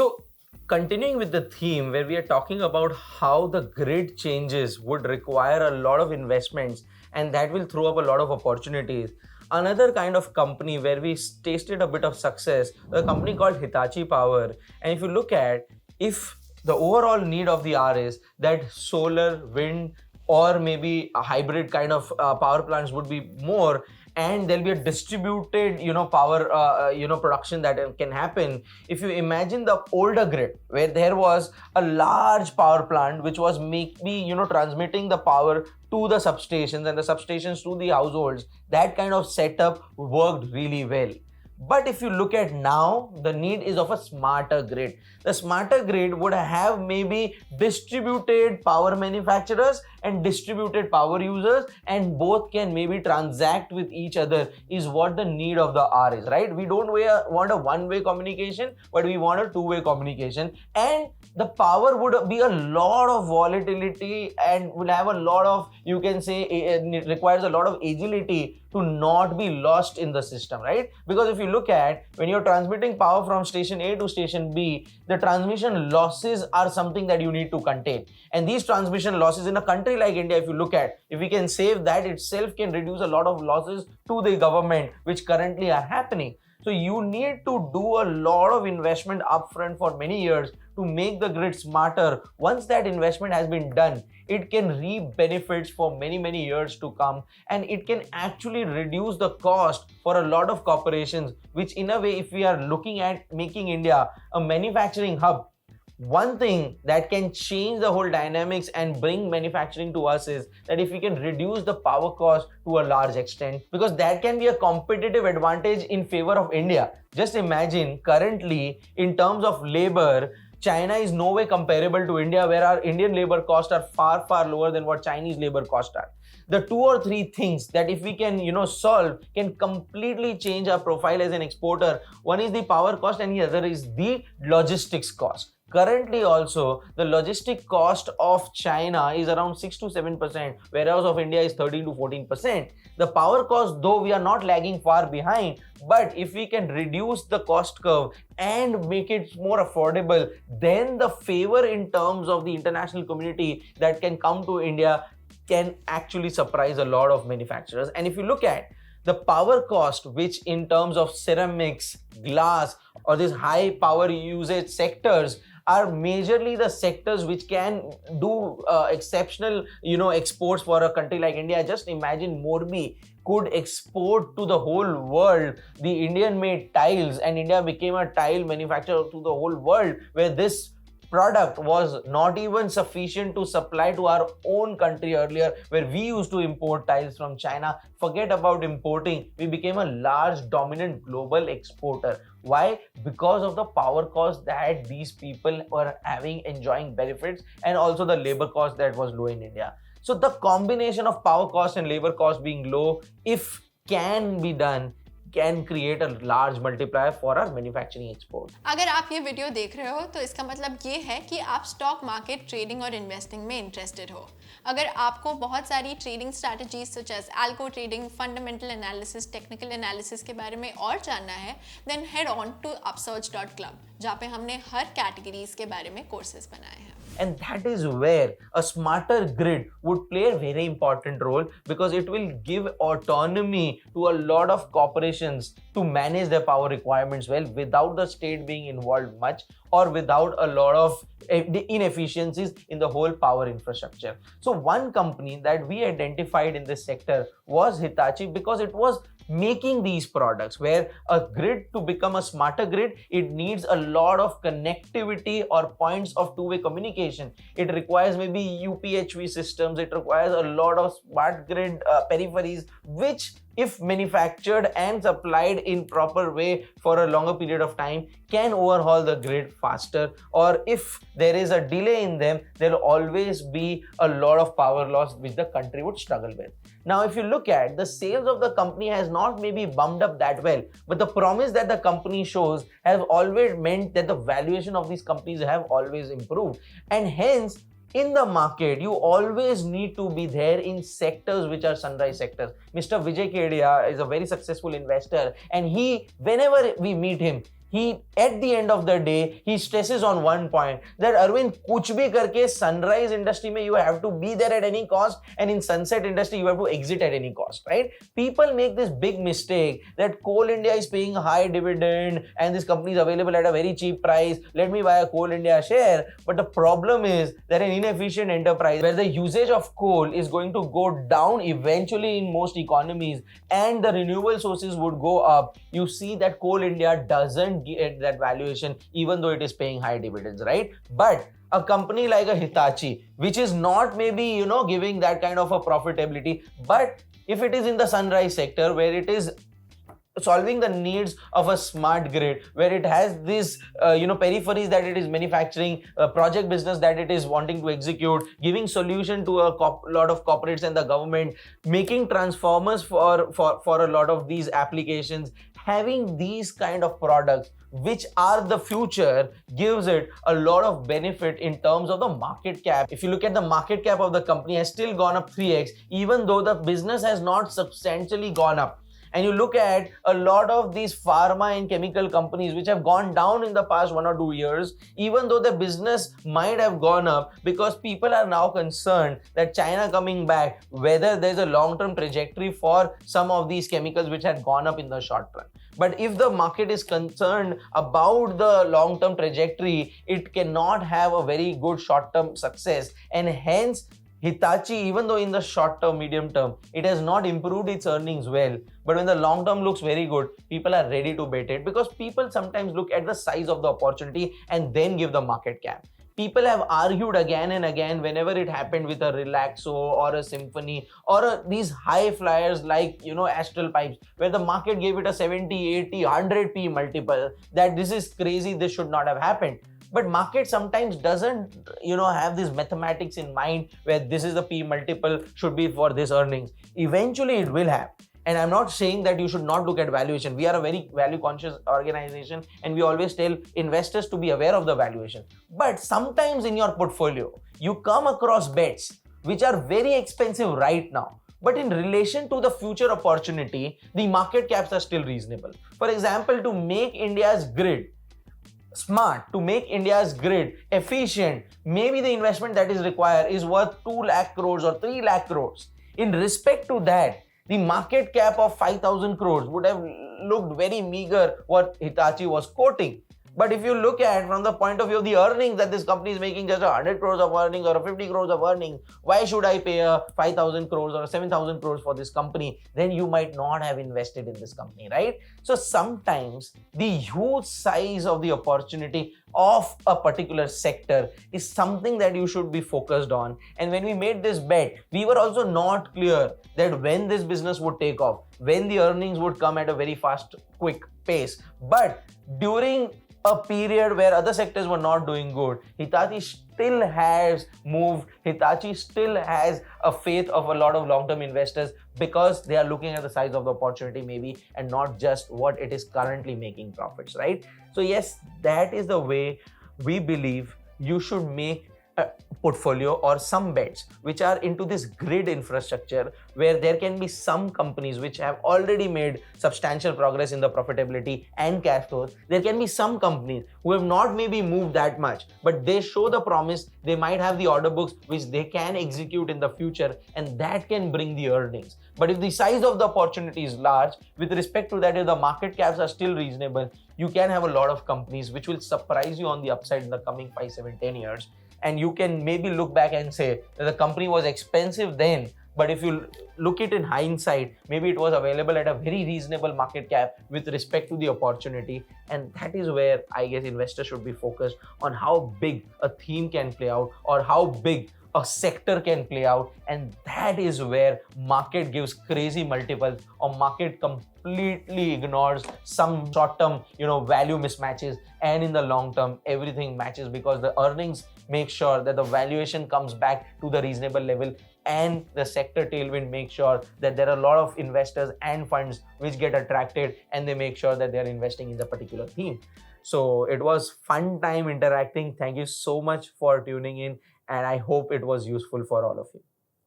So, continuing with the theme where we are talking about how the grid changes would require a lot of investments and that will throw up a lot of opportunities. Another kind of company where we tasted a bit of success, a company called Hitachi Power. And if you look at, if the overall need of the hour is that solar, wind, or maybe a hybrid kind of power plants would be more, and there'll be a distributed power production that can happen. If you imagine the older grid where there was a large power plant which was maybe transmitting the power to the substations and the substations to the households, that kind of setup worked really well. But if you look at now, the need is of a smarter grid. The smarter grid would have maybe distributed power manufacturers and distributed power users, and both can maybe transact with each other, is what the need of the hour is, right? We don't want a one-way communication, but we want a two-way communication. And the power would be a lot of volatility and will have a lot of, you can say, it requires a lot of agility to not be lost in the system, right? Because if you look at when you're transmitting power from station A to station B, the transmission losses are something that you need to contain. And these transmission losses in a country like India, if you look at, if we can save that itself, can reduce a lot of losses to the government, which currently are happening. So you need to do a lot of investment upfront for many years to make the grid smarter. Once that investment has been done, it can reap benefits for many years to come, and it can actually reduce the cost for a lot of corporations, which in a way, if we are looking at making India a manufacturing hub, one thing that can change the whole dynamics and bring manufacturing to us is that if we can reduce the power cost to a large extent, because that can be a competitive advantage in favor of India. Just imagine currently in terms of labor, China is no way comparable to India, where our Indian labor costs are far lower than what Chinese labor costs are. The two or three things that if we can solve can completely change our profile as an exporter. One is the power cost and the other is the logistics cost. Currently also, the logistic cost of China is around 6 to 7%, whereas of India is 13 to 14%. The power cost, though we are not lagging far behind, but if we can reduce the cost curve and make it more affordable, then the favor in terms of the international community that can come to India can actually surprise a lot of manufacturers. And if you look at the power cost, which in terms of ceramics, glass, or these high power usage sectors are majorly the sectors which can do exceptional exports for a country like India. Just imagine Morbi could export to the whole world the Indian made tiles, and India became a tile manufacturer to the whole world, where this product was not even sufficient to supply to our own country earlier, where we used to import tiles from China. Forget about importing, we became a large dominant global exporter. Why? Because of the power cost that these people were having, enjoying benefits, and also the labor cost that was low in India. So the combination of power cost and labor cost being low, if can be done, can create a large multiplier for our manufacturing export. अगर आप ये video देख रहे हो तो इसका मतलब ये है कि आप स्टॉक मार्केट ट्रेडिंग और इन्वेस्टिंग में इंटरेस्टेड हो। अगर आपको बहुत सारी trading strategies such as algo trading, fundamental analysis, technical analysis के बारे में और जानना है, then head on to Upsurge.club, जहाँ पे हमने हर कैटेगरीज के बारे में कोर्सेज बनाए हैं। And that is where a smarter grid would play a very important role, because it will give autonomy to a lot of corporations to manage their power requirements well, without the state being involved much, or without a lot of inefficiencies in the whole power infrastructure. So one company that we identified in this sector was Hitachi, because it was making these products where a grid, to become a smarter grid, it needs a lot of connectivity or points of two-way communication. It requires maybe UPHV systems, it requires a lot of smart grid peripheries, which if manufactured and supplied in proper way for a longer period of time, can overhaul the grid faster, or if there is a delay in them, there will always be a lot of power loss which the country would struggle with. Now, if you look at the sales of the company has not maybe bumped up that well, but the promise that the company shows has always meant that the valuation of these companies have always improved, and hence in the market, you always need to be there in sectors which are sunrise sectors. Mr. Vijay Kedia is a very successful investor, and whenever we meet him, he, at the end of the day, he stresses on one point that Arvind, kuch bhi karke sunrise industry mein you have to be there at any cost, and in sunset industry you have to exit at any cost, right? People make this big mistake that Coal India is paying high dividend and this company is available at a very cheap price. Let me buy a Coal India share. But the problem is they're an inefficient enterprise where the usage of coal is going to go down eventually in most economies and the renewable sources would go up. You see that Coal India doesn't get that valuation even though it is paying high dividends, right? But a company like a Hitachi, which is not maybe, giving that kind of a profitability, but if it is in the sunrise sector where it is solving the needs of a smart grid, where it has these peripheries that it is manufacturing, project business that it is wanting to execute, giving solution to a lot of corporates and the government, making transformers for a lot of these applications, having these kind of products which are the future, gives it a lot of benefit in terms of the market cap. If you look at the market cap of the company, has still gone up 3x even though the business has not substantially gone up. And you look at a lot of these pharma and chemical companies which have gone down in the past 1 or 2 years, even though the business might have gone up, because people are now concerned that China coming back, whether there's a long-term trajectory for some of these chemicals which had gone up in the short run. But if the market is concerned about the long-term trajectory, it cannot have a very good short-term success, and hence Hitachi, even though in the short term, medium term, it has not improved its earnings well, but when the long term looks very good, people are ready to bet it, because people sometimes look at the size of the opportunity and then give the market cap. People have argued again and again whenever it happened with a Relaxo or a Symphony or these high flyers like, Astral Pipes, where the market gave it a 70, 80, 100 P multiple, that this is crazy, this should not have happened. But market sometimes doesn't, have these mathematics in mind where this is the P multiple should be for this earnings. Eventually it will have. And I'm not saying that you should not look at valuation. We are a very value conscious organization and we always tell investors to be aware of the valuation. But sometimes in your portfolio, you come across bets which are very expensive right now. But in relation to the future opportunity, the market caps are still reasonable. For example, to make India's grid smart, to make India's grid efficient, maybe the investment that is required is worth 2 lakh crores or 3 lakh crores. In respect to that, the market cap of 5,000 crores would have looked very meager what Hitachi was quoting. But if you look at from the point of view of the earnings that this company is making, just 100 crores of earnings or 50 crores of earnings, why should I pay a 5,000 crores or 7,000 crores for this company? Then you might not have invested in this company, right? So sometimes the huge size of the opportunity of a particular sector is something that you should be focused on. And when we made this bet, we were also not clear that when this business would take off, when the earnings would come at a very fast, quick pace. But during a period where other sectors were not doing good, Hitachi still has moved. Hitachi still has a faith of a lot of long-term investors because they are looking at the size of the opportunity maybe and not just what it is currently making profits, right? So yes, that is the way we believe you should make a portfolio or some bets which are into this grid infrastructure, where there can be some companies which have already made substantial progress in the profitability and cash flows. There can be some companies who have not maybe moved that much, but they show the promise. They might have the order books which they can execute in the future, and that can bring the earnings. But if the size of the opportunity is large, with respect to that, if the market caps are still reasonable, you can have a lot of companies which will surprise you on the upside in the coming 5, 7, 10 years. And you can maybe look back and say that the company was expensive then, but if you look it in hindsight, maybe it was available at a very reasonable market cap with respect to the opportunity. And that is where I guess investors should be focused on how big a theme can play out or how big a sector can play out. And that is where market gives crazy multiples or market completely ignores some short-term, value mismatches, and in the long term, everything matches because the earnings make sure that the valuation comes back to the reasonable level, and the sector tailwind makes sure that there are a lot of investors and funds which get attracted and they make sure that they are investing in the particular theme. So it was fun time interacting. Thank you so much for tuning in, and I hope it was useful for all of you.